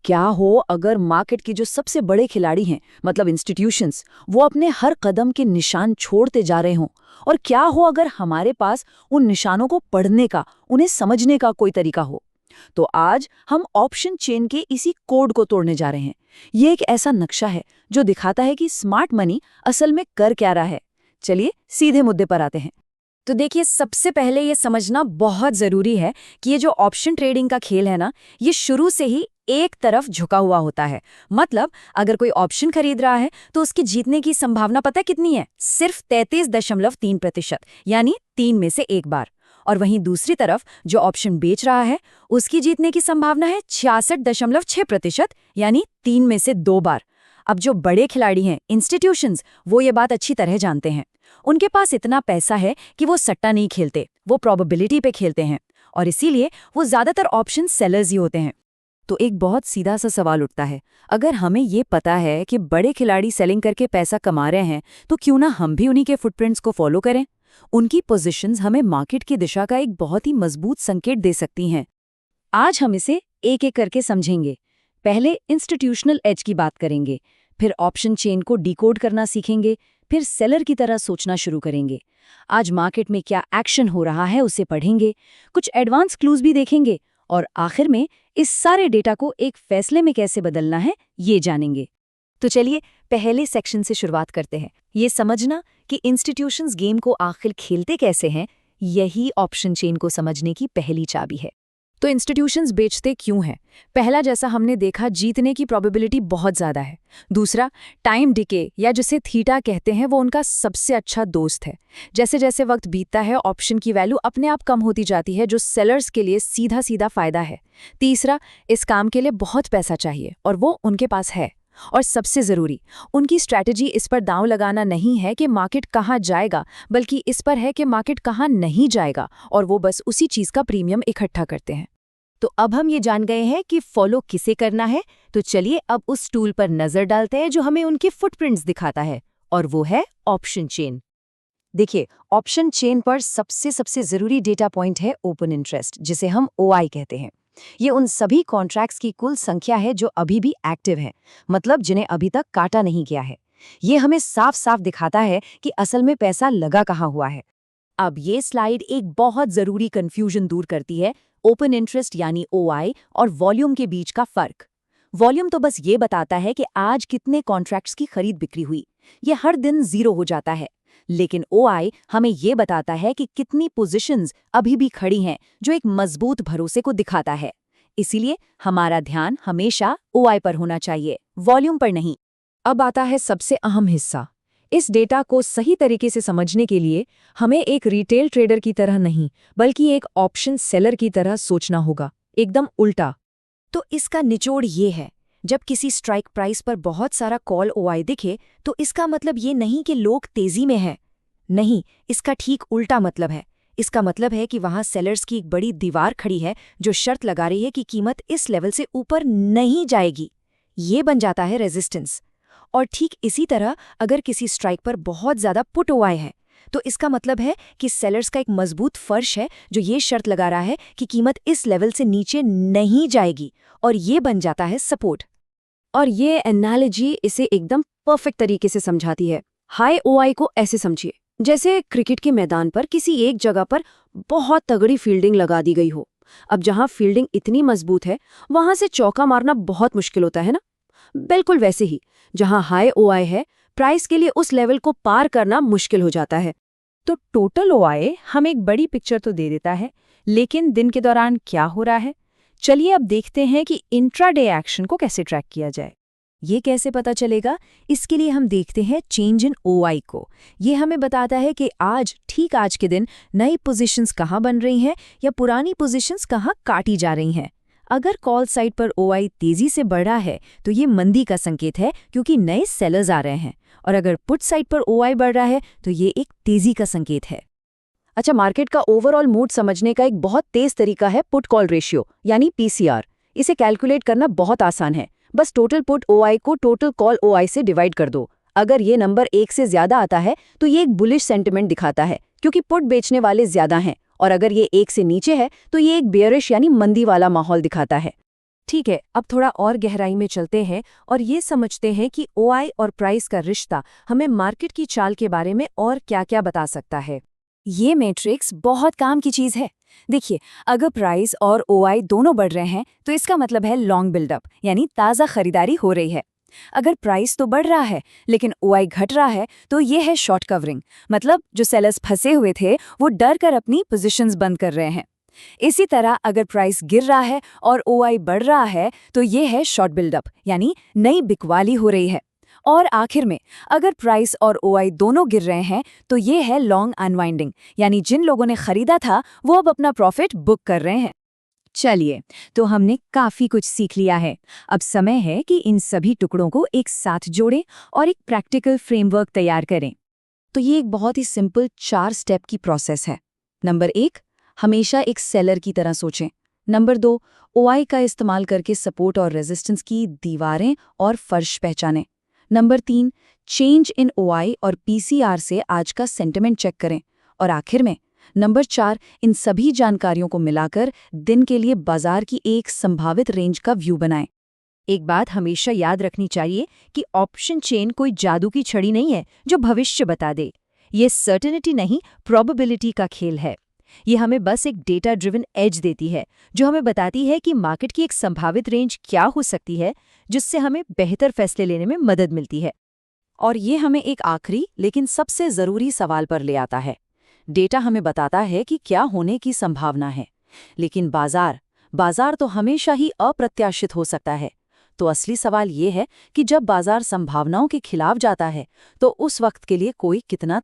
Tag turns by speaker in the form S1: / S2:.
S1: क्या हो अगर मार्केट के जो सबसे बड़े खिलाड़ी हैं, मतलब इंस्टीट्यूशंस, वो अपने हर कदम के निशान छोड़ते जा रहे हों? और क्या हो अगर हमारे पास उन निशानों को पढ़ने का, उन्हें समझने का कोई तरीका हो? तो आज हम ऑप्शन चेन के इसी कोड को तोड़ने जा रहे हैं। ये एक ऐसा नक्शा है जो दिखाता है कि स्मार्ट मनी असल में कर क्या रहा है। चलिए सीधे मुद्दे पर आते हैं।
S2: तो देखिए, सबसे पहले ये समझना बहुत ज़रूरी है कि ये जो ऑप्शन ट्रेडिंग का खेल है ना, ये शुरू से ही एक तरफ झुका हुआ होता है। मतलब अगर कोई ऑप्शन खरीद रहा है तो उसकी जीतने की संभावना पता कितनी है? सिर्फ 33.3%, यानी 3 में से 1 बार। और वहीं दूसरी तरफ जो ऑप्शन बेच रहा है, उसकी जीतने की संभावना है 66.6%, यानी 3 में से 2 बार। अब जो बड़े खिलाड़ी हैं, इंस्टीट्यूशंस, वो ये बात अच्छी तरह जानते हैं। उनके पास इतना पैसा है कि वो सट्टा नहीं खेलते, वो प्रोबेबिलिटी पे खेलते हैं, और इसीलिए वो ज्यादातर ऑप्शन सेलर्स ही होते हैं।
S1: तो एक बहुत सीधा सा सवाल उठता है, अगर हमें ये पता है कि बड़े खिलाड़ी सेलिंग करके पैसा कमा रहे हैं, तो क्यों ना हम भी उन्हीं के फुटप्रिंट्स को फॉलो करें? उनकी पोजीशंस हमें मार्केट की दिशा का एक बहुत ही मजबूत संकेत दे सकती हैं। आज हम इसे एक एक करके समझेंगे। पहले इंस्टीट्यूशनल एज की बात करेंगे, फिर ऑप्शन चेन को डिकोड करना सीखेंगे, फिर सेलर की तरह सोचना शुरू करेंगे। आज मार्केट में क्या एक्शन हो रहा है उसे पढ़ेंगे, कुछ एडवांस क्लूज भी देखेंगे, और आखिर में इस सारे डेटा को एक फैसले में कैसे बदलना है ये जानेंगे। तो चलिए पहले सेक्शन से शुरुआत करते हैं। ये समझना कि इंस्टीट्यूशंस गेम को आखिर खेलते कैसे हैं, यही ऑप्शन चेन को समझने की पहली चाबी है। तो इंस्टीट्यूशंस बेचते क्यों हैं? पहला, जैसा हमने देखा, जीतने की प्रोबेबिलिटी बहुत ज़्यादा है। दूसरा, टाइम डिके या जिसे थीटा कहते हैं, वो उनका सबसे अच्छा दोस्त है। जैसे जैसे वक्त बीतता है, ऑप्शन की वैल्यू अपने आप कम होती जाती है, जो सेलर्स के लिए सीधा सीधा फायदा है। तीसरा, इस काम के लिए बहुत पैसा चाहिए और वो उनके पास है। और सबसे ज़रूरी, उनकी स्ट्रैटेजी इस पर दांव लगाना नहीं है कि मार्केट कहाँ जाएगा, बल्कि इस पर है कि मार्केट कहाँ नहीं जाएगा, और वो बस उसी चीज़ का प्रीमियम इकट्ठा करते हैं। तो अब हम ये जान गए हैं कि फॉलो किसे करना है, तो चलिए अब उस टूल पर नज़र डालते हैं जो हमें उनके फुटप्रिंट्स दिखाता है, और वो है ऑप्शन चेन। देखिए, ऑप्शन चेन पर सबसे ज़रूरी डेटा पॉइंट है ओपन इंटरेस्ट, जिसे हम OI कहते हैं। ये उन सभी कॉन्ट्रैक्ट्स की कुल संख्या है जो अभी भी एक्टिव हैं, मतलब जिन्हें अभी तक काटा नहीं गया है। ये हमें साफ साफ दिखाता है कि असल में पैसा लगा कहाँ हुआ है। अब ये स्लाइड एक बहुत ज़रूरी कन्फ्यूजन दूर करती है, ओपन इंटरेस्ट यानी OI और वॉल्यूम के बीच का फ़र्क। वॉल्यूम तो बस ये बताता है कि आज कितने कॉन्ट्रैक्ट्स की खरीद बिक्री हुई, ये हर दिन 0 हो जाता है। लेकिन OI हमें ये बताता है कि कितनी पोजीशंस अभी भी खड़ी हैं, जो एक मजबूत भरोसे को दिखाता है। इसीलिए हमारा ध्यान हमेशा OI पर होना चाहिए, वॉल्यूम पर नहीं। अब आता है सबसे अहम हिस्सा। इस डेटा को सही तरीके से समझने के लिए हमें एक रिटेल ट्रेडर की तरह नहीं, बल्कि एक ऑप्शन सेलर की तरह सोचना होगा, एकदम उल्टा। तो इसका निचोड़ ये है, जब किसी स्ट्राइक प्राइस पर बहुत सारा कॉल OI दिखे, तो इसका मतलब ये नहीं कि लोग तेजी में हैं। नहीं, इसका ठीक उल्टा मतलब है। इसका मतलब है कि वहां सेलर्स की एक बड़ी दीवार खड़ी है जो शर्त लगा रही है कि कीमत इस लेवल से ऊपर नहीं जाएगी। ये बन जाता है रेजिस्टेंस। और ठीक इसी तरह अगर किसी स्ट्राइक पर बहुत ज्यादा पुट OI है, तो इसका मतलब है कि सेलर्स का एक मजबूत फर्श है जो ये शर्त लगा रहा है कि कीमत इस लेवल से नीचे नहीं जाएगी, और ये बन जाता है सपोर्ट। और ये एनालॉजी इसे एकदम परफेक्ट तरीके से समझाती है। हाई OI को ऐसे समझिए, जैसे क्रिकेट के मैदान पर किसी एक जगह पर बहुत तगड़ी फील्डिंग लगा दी गई हो। अब जहां फील्डिंग इतनी मजबूत है, वहां से चौका मारना बहुत मुश्किल होता है ना। बिल्कुल वैसे ही, जहां हाई OI है, प्राइस के लिए उस लेवल को पार करना मुश्किल हो जाता है। तो टोटल OI हमें एक बड़ी पिक्चर तो दे देता है, लेकिन दिन के दौरान क्या हो रहा है? चलिए अब देखते हैं कि इंट्राडे एक्शन को कैसे ट्रैक किया जाए। ये कैसे पता चलेगा? इसके लिए हम देखते हैं चेंज इन OI को। ये हमें बताता है कि ठीक आज के दिन नई पोजीशंस कहाँ बन रही हैं या पुरानी पोजीशंस कहाँ काटी जा रही हैं। अगर कॉल साइड पर OI तेजी से बढ़ा है, तो ये मंदी का संकेत है, क्योंकि नए सेलर्स आ रहे हैं। और अगर पुट साइड पर OI बढ़ रहा है, तो ये एक तेजी का संकेत है। अच्छा, मार्केट का ओवरऑल मूड समझने का एक बहुत तेज तरीका है पुट कॉल रेशियो, यानी PCR। इसे कैलकुलेट करना बहुत आसान है। बस टोटल पुट OI को टोटल कॉल OI से डिवाइड कर दो। अगर ये नंबर 1 से ज्यादा आता है, तो ये एक बुलिश सेंटिमेंट दिखाता है, क्योंकि पुट बेचने वाले ज्यादा हैं। और अगर ये 1 से नीचे है, तो ये एक बेयरिश यानी मंदी वाला माहौल दिखाता है।
S2: ठीक है, अब थोड़ा और गहराई में चलते हैं और ये समझते हैं कि ओआई और प्राइस का रिश्ता हमें मार्केट की चाल के बारे में और क्या-क्या बता सकता है।
S1: ये मैट्रिक्स बहुत काम की चीज है। देखिए, अगर प्राइस और ओआई दोनों बढ़ रहे हैं तो इसका मतलब है लॉन्ग बिल्डअप, यानी ताज़ा खरीदारी हो रही है। अगर प्राइस तो बढ़ रहा है लेकिन ओआई घट रहा है तो ये है शॉर्ट कवरिंग, मतलब जो सेलर्स फंसे हुए थे वो डर कर अपनी पोजीशंस बंद कर रहे हैं। इसी तरह अगर प्राइस गिर रहा है और ओआई बढ़ रहा है तो ये है शॉर्ट बिल्डअप, यानी नई बिकवाली हो रही है। और आखिर में अगर प्राइस और ओआई दोनों गिर रहे हैं तो ये है लॉन्ग अनवाइंडिंग, यानी जिन लोगों ने खरीदा था वो अब अपना प्रॉफिट बुक कर रहे हैं।
S2: चलिए, तो हमने काफी कुछ सीख लिया है। अब समय है कि इन सभी टुकड़ों को एक साथ जोड़ें और एक प्रैक्टिकल फ्रेमवर्क तैयार करें। तो ये एक बहुत ही सिंपल 4 स्टेप की प्रोसेस है। नंबर 1, हमेशा एक सेलर की तरह सोचें। नंबर 2, ओआई का इस्तेमाल करके सपोर्ट और रेजिस्टेंस की दीवारें और फर्श पहचानें। नंबर 3, चेंज इन ओआई और पीसीआर से आज का सेंटिमेंट चेक करें। और आखिर में नंबर 4, इन सभी जानकारियों को मिलाकर दिन के लिए बाजार की एक संभावित रेंज का व्यू बनाएं। एक बात हमेशा याद रखनी चाहिए कि ऑप्शन चेन कोई जादू की छड़ी नहीं है जो भविष्य बता दे। ये सर्टेनिटी नहीं, प्रोबेबिलिटी का खेल है। ये हमें बस एक डेटा ड्रिवन एज देती है जो हमें बताती है कि मार्केट की एक संभावित रेंज क्या हो सकती है, जिससे हमें बेहतर फैसले लेने में मदद मिलती है।
S1: और ये हमें एक आखिरी लेकिन सबसे ज़रूरी सवाल पर ले आता है। डेटा हमें बताता है कि क्या होने की संभावना है, लेकिन बाजार तो हमेशा ही अप्रत्याशित हो सकता है। तो असली सवाल ये है कि जब बाजार संभावनाओं के खिलाफ जाता है तो उस वक्त के लिए कोई कितना